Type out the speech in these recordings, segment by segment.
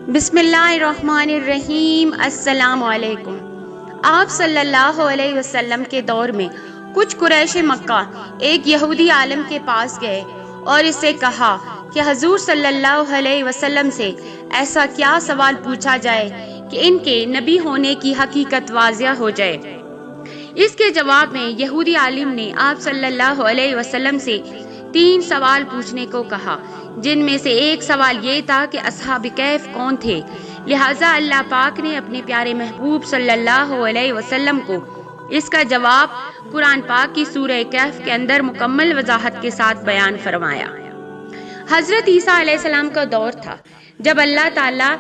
بسم اللہ الرحمن الرحیم۔ السلام علیکم۔ آپ صلی اللہ علیہ وسلم کے دور میں کچھ قریش مکہ ایک یہودی عالم کے پاس گئے اور اس سے کہا کہ حضور صلی اللہ علیہ وسلم سے ایسا کیا سوال پوچھا جائے کہ ان کے نبی ہونے کی حقیقت واضح ہو جائے۔ اس کے جواب میں یہودی عالم نے آپ صلی اللہ علیہ وسلم سے 3 سوال پوچھنے کو کہا، جن میں سے ایک سوال یہ تھا کہ اصحاب کہف کون تھے۔ لہٰذا اللہ پاک نے اپنے پیارے محبوب صلی اللہ علیہ وسلم کو اس کا جواب قرآن پاک کی سورہ کہف کے اندر مکمل وضاحت کے ساتھ بیان فرمایا۔ حضرت عیسیٰ علیہ السلام کا دور تھا جب اللہ تعالیٰ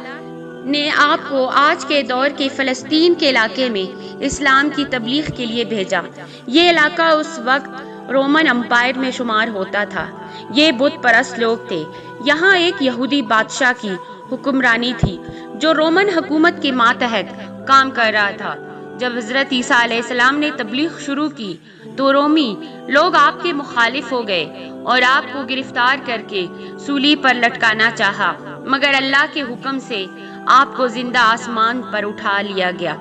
نے آپ کو آج کے دور کے فلسطین کے علاقے میں اسلام کی تبلیغ کے لیے بھیجا۔ یہ علاقہ اس وقت رومن امپائر میں شمار ہوتا تھا۔ یہ بت پرست لوگ تھے۔ یہاں ایک یہودی بادشاہ کی حکمرانی تھی جو رومن حکومت کے ماتحت کام کر رہا تھا۔ جب حضرت عیسیٰ علیہ السلام نے تبلیغ شروع کی تو رومی لوگ آپ کے مخالف ہو گئے اور آپ کو گرفتار کر کے سولی پر لٹکانا چاہا، مگر اللہ کے حکم سے آپ کو زندہ آسمان پر اٹھا لیا گیا۔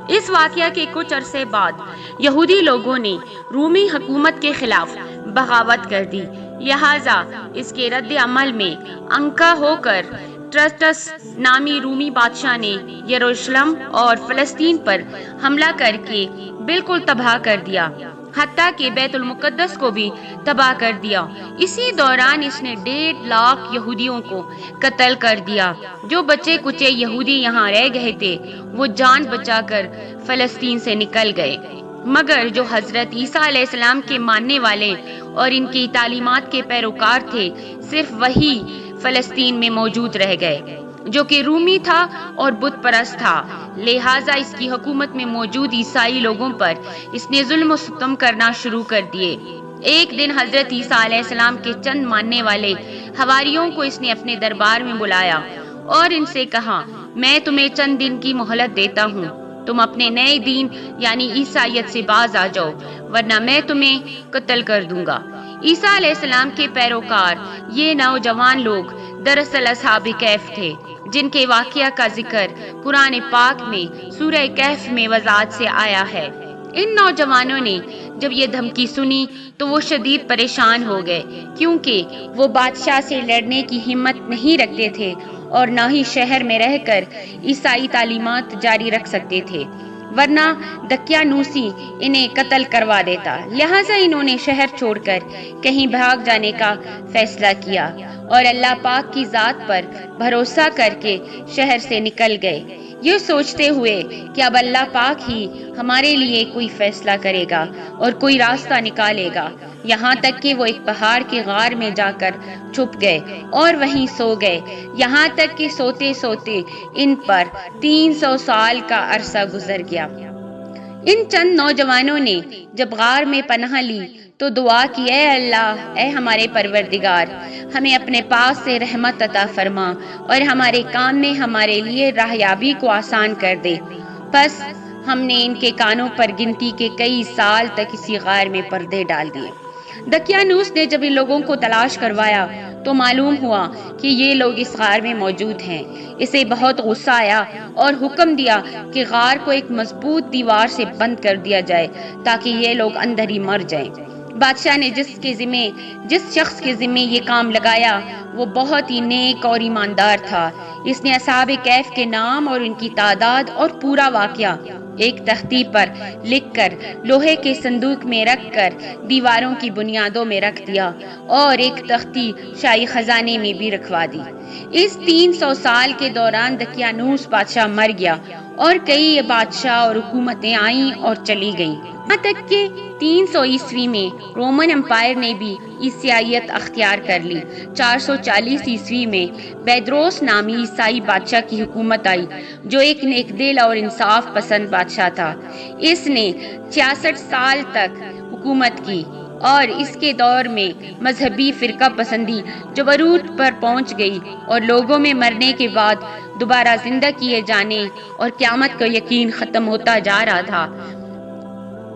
اس واقعہ کے کچھ عرصے بعد یہودی لوگوں نے رومی حکومت کے خلاف بغاوت کر دی۔ لہٰذا اس کے رد عمل میں انکا ہو کر ٹرسٹس نامی رومی بادشاہ نے یروشلم اور فلسطین پر حملہ کر کے بالکل تباہ کر دیا، حتیٰ کہ بیت المقدس کو بھی تباہ کر دیا۔ اسی دوران اس نے 1.5 لاکھ یہودیوں کو قتل کر دیا۔ جو بچے کچے یہودی یہاں رہ گئے تھے وہ جان بچا کر فلسطین سے نکل گئے، مگر جو حضرت عیسیٰ علیہ السلام کے ماننے والے اور ان کی تعلیمات کے پیروکار تھے، صرف وہی فلسطین میں موجود رہ گئے، جو کہ رومی تھا اور بت پرست تھا۔ لہٰذا اس کی حکومت میں موجود عیسائی لوگوں پر اس نے ظلم و ستم کرنا شروع کر دیے۔ ایک دن حضرت عیسیٰ علیہ السلام کے چند ماننے والے حواریوں کو اس نے اپنے دربار میں بلایا اور ان سے کہا، میں تمہیں چند دن کی مہلت دیتا ہوں، تم اپنے نئے دین یعنی عیسائیت سے باز آ جاؤ، ورنہ میں تمہیں قتل کر دوں گا۔ عیسیٰ علیہ السلام کے پیروکار یہ نوجوان لوگ دراصل اصحاب کہف تھے، جن کے واقعہ کا ذکر قرآن پاک میں سورہ کہف میں وضاحت سے آیا ہے۔ ان نوجوانوں نے جب یہ دھمکی سنی تو وہ شدید پریشان ہو گئے، کیونکہ وہ بادشاہ سے لڑنے کی ہمت نہیں رکھتے تھے اور نہ ہی شہر میں رہ کر عیسائی تعلیمات جاری رکھ سکتے تھے، ورنہ دقیانوسی انہیں قتل کروا دیتا۔ لہٰذا انہوں نے شہر چھوڑ کر کہیں بھاگ جانے کا فیصلہ کیا اور اللہ پاک کی ذات پر بھروسہ کر کے شہر سے نکل گئے، یہ سوچتے ہوئے کہ اب اللہ پاک ہی ہمارے لیے کوئی فیصلہ کرے گا اور کوئی راستہ نکالے گا۔ یہاں تک کہ وہ ایک پہاڑ کے غار میں جا کر چھپ گئے اور وہیں سو گئے، یہاں تک کہ سوتے سوتے ان پر 300 سال کا عرصہ گزر گیا۔ ان چند نوجوانوں نے جب غار میں پناہ لی تو دعا کی، اے اللہ، اے ہمارے پروردگار، ہمیں اپنے پاس سے رحمت عطا فرما اور ہمارے کام میں ہمارے لیے راہیابی کو آسان کر دے۔ پس ہم نے ان کے کانوں پر گنتی کے کئی سال تک اسی غار میں پردے ڈال دیے۔ دقیانوس نے جب ان لوگوں کو تلاش کروایا تو معلوم ہوا کہ یہ لوگ اس غار میں موجود ہیں۔ اسے بہت غصہ آیا اور حکم دیا کہ غار کو ایک مضبوط دیوار سے بند کر دیا جائے تاکہ یہ لوگ اندر ہی مر جائیں۔ بادشاہ نے جس شخص کے ذمے یہ کام لگایا وہ بہت ہی نیک اور ایماندار تھا۔ اس نے اصحاب کہف کے نام اور ان کی تعداد اور پورا واقعہ ایک تختی پر لکھ کر لوہے کے صندوق میں رکھ کر دیواروں کی بنیادوں میں رکھ دیا اور ایک تختی شاہی خزانے میں بھی رکھوا دی۔ اس 300 سال کے دوران دقیانوس بادشاہ مر گیا اور کئی بادشاہ اور حکومتیں آئیں اور چلی گئیں، یہاں تک کہ 300 عیسوی میں رومن امپائر نے بھی عیسائیت اختیار کر لی۔ 440 عیسوی میں بیدروس نامی عیسائی بادشاہ کی حکومت آئی جو ایک نیک دل اور انصاف پسند بادشاہ تھا۔ اس نے 66 سال تک حکومت کی اور اس کے دور میں مذہبی فرقہ پسندی جو عروج پر پہنچ گئی اور لوگوں میں مرنے کے بعد دوبارہ زندہ کیے جانے اور قیامت کا یقین ختم ہوتا جا رہا تھا۔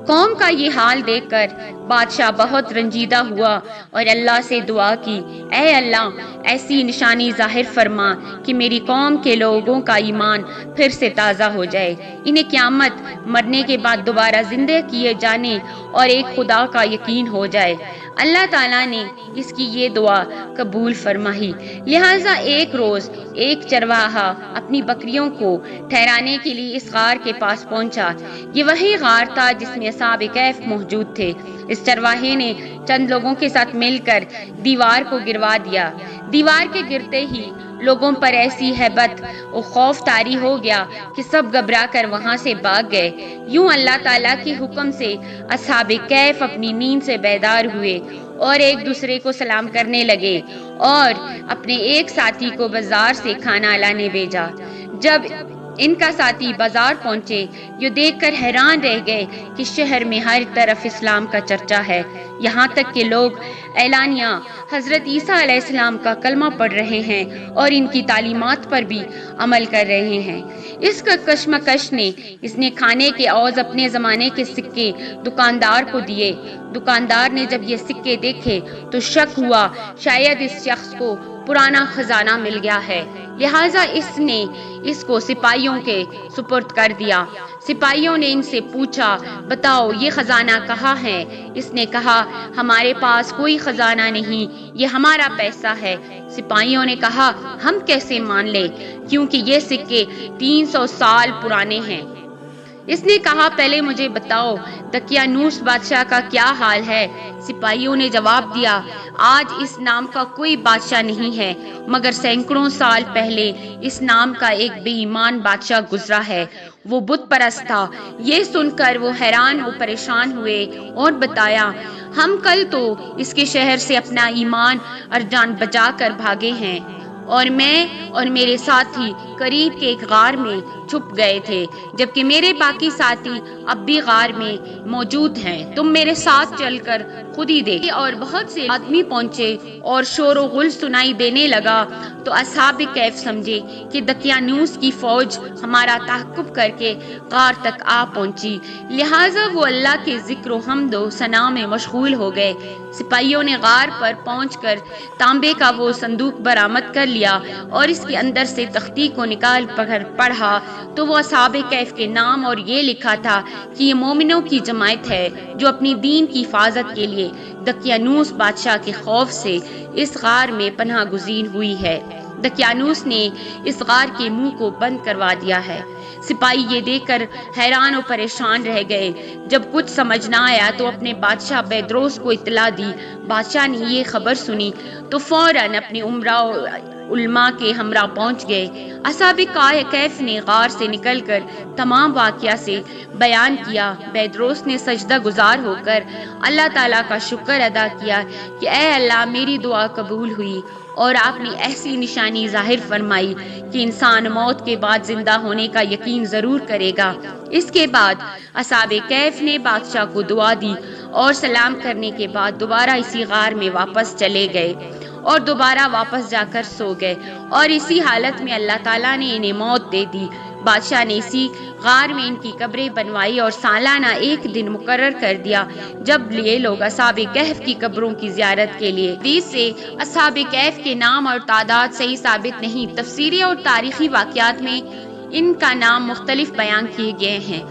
قوم کا یہ حال دیکھ کر بادشاہ بہت رنجیدہ ہوا اور اللہ سے دعا کی، اے اللہ ایسی نشانی ظاہر فرما کہ میری قوم کے لوگوں کا ایمان پھر سے تازہ ہو جائے، انہیں قیامت مرنے کے بعد دوبارہ زندہ کیے جانے اور ایک خدا کا یقین ہو جائے۔ اللہ تعالیٰ نے اس کی یہ دعا قبول فرمائی، لہٰذا ایک روز ایک چرواہا اپنی بکریوں کو ٹھہرانے کے لیے اس غار کے پاس پہنچا۔ یہ وہی غار تھا جس میں اصحاب کہف موجود تھے۔ اس چرواہے نے چند لوگوں کے ساتھ مل کر دیوار کو گروا دیا۔ دیوار کے گرتے ہی لوگوں پر ایسی ہیبت و خوف طاری ہو گیا کہ سب گھبرا کر وہاں سے بھاگ گئے۔ یوں اللہ تعالیٰ کے حکم سے اصحاب کہف اپنی نیند سے بیدار ہوئے اور ایک دوسرے کو سلام کرنے لگے اور اپنے ایک ساتھی کو بازار سے کھانا لانے بھیجا۔ جب ان کا ساتھی بازار پہنچے، یہ دیکھ کر حیران رہ گئے کہ شہر میں ہر طرف اسلام کا چرچا ہے، یہاں تک کہ لوگ اعلانیہ حضرت عیسیٰ علیہ السلام کا کلمہ پڑھ رہے ہیں اور ان کی تعلیمات پر بھی عمل کر رہے ہیں۔ اس کا کشمکش اس نے کھانے کے عوض اپنے زمانے کے سکے دکاندار کو دیے۔ دکاندار نے جب یہ سکے دیکھے تو شک ہوا شاید اس شخص کو پرانا خزانہ مل گیا ہے، لہٰذا اس نے اس کو سپاہیوں کے سپرد کر دیا۔ سپاہیوں نے ان سے پوچھا، بتاؤ یہ خزانہ کہاں ہے؟ اس نے کہا، ہمارے پاس کوئی خزانہ نہیں، یہ ہمارا پیسہ ہے۔ سپاہیوں نے کہا، ہم کیسے مان لیں کیونکہ یہ سکے 300 سال پرانے ہیں۔ اس نے کہا، پہلے مجھے بتاؤ دقیانوس بادشاہ کا کیا حال ہے؟ سپاہیوں نے جواب دیا، آج اس نام کا کوئی بادشاہ نہیں ہے، مگر سینکڑوں سال پہلے اس نام کا ایک بے ایمان بادشاہ گزرا ہے، وہ بت پرست تھا۔ یہ سن کر وہ حیران و پریشان ہوئے اور بتایا، ہم کل تو اس کے شہر سے اپنا ایمان اور جان بچا کر بھاگے ہیں، اور میں اور میرے ساتھی قریب کے ایک غار میں چھپ گئے تھے، جبکہ میرے باقی ساتھی اب بھی غار میں موجود ہیں۔ تم میرے ساتھ چل کر خود ہی دیکھ۔ اور بہت سے آدمی پہنچے اور شور و غل سنائی دینے لگا تو اصحاب کہف سمجھے کہ دقیانوس کی فوج ہمارا تعاقب کر کے غار تک آ پہنچی، لہٰذا وہ اللہ کے ذکر و حمد و ثنا میں مشغول ہو گئے۔ سپاہیوں نے غار پر پہنچ کر تانبے کا وہ صندوق برآمد کر لیا اور اس کے اندر سے تختی کو نکال کر پڑھا تو وہ اصحاب کہف کے نام اور یہ لکھا تھا کہ یہ مومنوں کی جماعت ہے جو اپنی دین کی حفاظت کے لیے دقیانوس بادشاہ کے خوف سے اس غار میں پناہ گزین ہوئی ہے۔ دقیانوس نے اس غار کے منہ کو بند کروا دیا ہے۔ سپاہی یہ دیکھ کر حیران و پریشان رہ گئے۔ جب کچھ سمجھ نہ آیا تو اپنے بادشاہ بیدروس کو اطلاع دی۔ بادشاہ نے یہ خبر سنی تو فوراً اپنے عمرا علماء کے ہمراہ پہنچ گئے۔ اصحاب کہف نے غار سے نکل کر تمام واقعہ سے بیان کیا۔ بیدروس نے سجدہ گزار ہو کر اللہ تعالیٰ کا شکر ادا کیا کہ اے اللہ میری دعا قبول ہوئی اور آپ نے ایسی نشانی ظاہر فرمائی کہ انسان موت کے بعد زندہ ہونے کا یقین ضرور کرے گا۔ اس کے بعد اصحاب کہف نے بادشاہ کو دعا دی اور سلام کرنے کے بعد دوبارہ اسی غار میں واپس چلے گئے اور دوبارہ واپس جا کر سو گئے، اور اسی حالت میں اللہ تعالیٰ نے انہیں موت دے دی۔ بادشاہ نے اسی غار میں ان کی قبریں بنوائی اور سالانہ ایک دن مقرر کر دیا جب یہ لوگ اصحاب کہف کی قبروں کی زیارت کے لیے۔ حدیث سے اصحاب کہف کے نام اور تعداد صحیح ثابت نہیں، تفسیری اور تاریخی واقعات میں ان کا نام مختلف بیان کیے گئے ہیں۔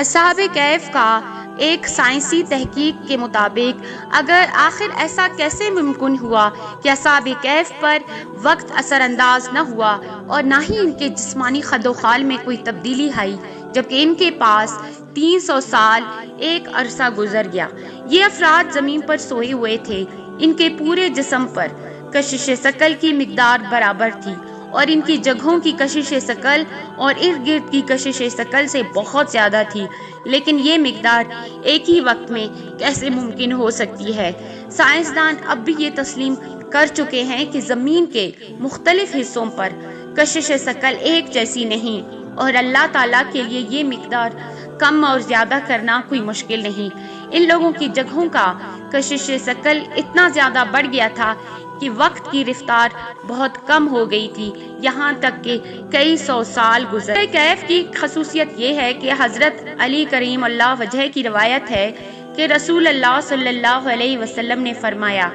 اصحاب کہف کا ایک سائنسی تحقیق کے مطابق اگر آخر ایسا کیسے ممکن ہوا کہ اصحاب کہف پر وقت اثر انداز نہ ہوا اور نہ ہی ان کے جسمانی خد و خال میں کوئی تبدیلی آئی، جبکہ ان کے پاس 300 سال ایک عرصہ گزر گیا۔ یہ افراد زمین پر سوئے ہوئے تھے، ان کے پورے جسم پر کشش ثقل کی مقدار برابر تھی اور ان کی جگہوں کی کشش ثقل اور ارد گرد کی کشش ثقل سے بہت زیادہ تھی، لیکن یہ مقدار ایک ہی وقت میں کیسے ممکن ہو سکتی ہے؟ سائنسدان اب بھی یہ تسلیم کر چکے ہیں کہ زمین کے مختلف حصوں پر کشش ثقل ایک جیسی نہیں، اور اللہ تعالیٰ کے لیے یہ مقدار کم اور زیادہ کرنا کوئی مشکل نہیں۔ ان لوگوں کی جگہوں کا کشش ثقل اتنا زیادہ بڑھ گیا تھا کہ وقت کی رفتار بہت کم ہو گئی تھی، یہاں تک کہ کئی سو سال گزر۔ سورہ کہف کی خصوصیت یہ ہے کہ حضرت علی کریم اللہ وجہ کی روایت ہے کہ رسول اللہ صلی اللہ علیہ وسلم نے فرمایا،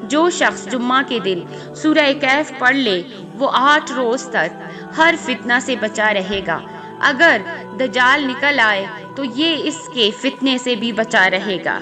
جو شخص جمعہ کے دن سورہ کہف پڑھ لے وہ 8 روز تک ہر فتنہ سے بچا رہے گا، اگر دجال نکل آئے تو یہ اس کے فتنے سے بھی بچا رہے گا۔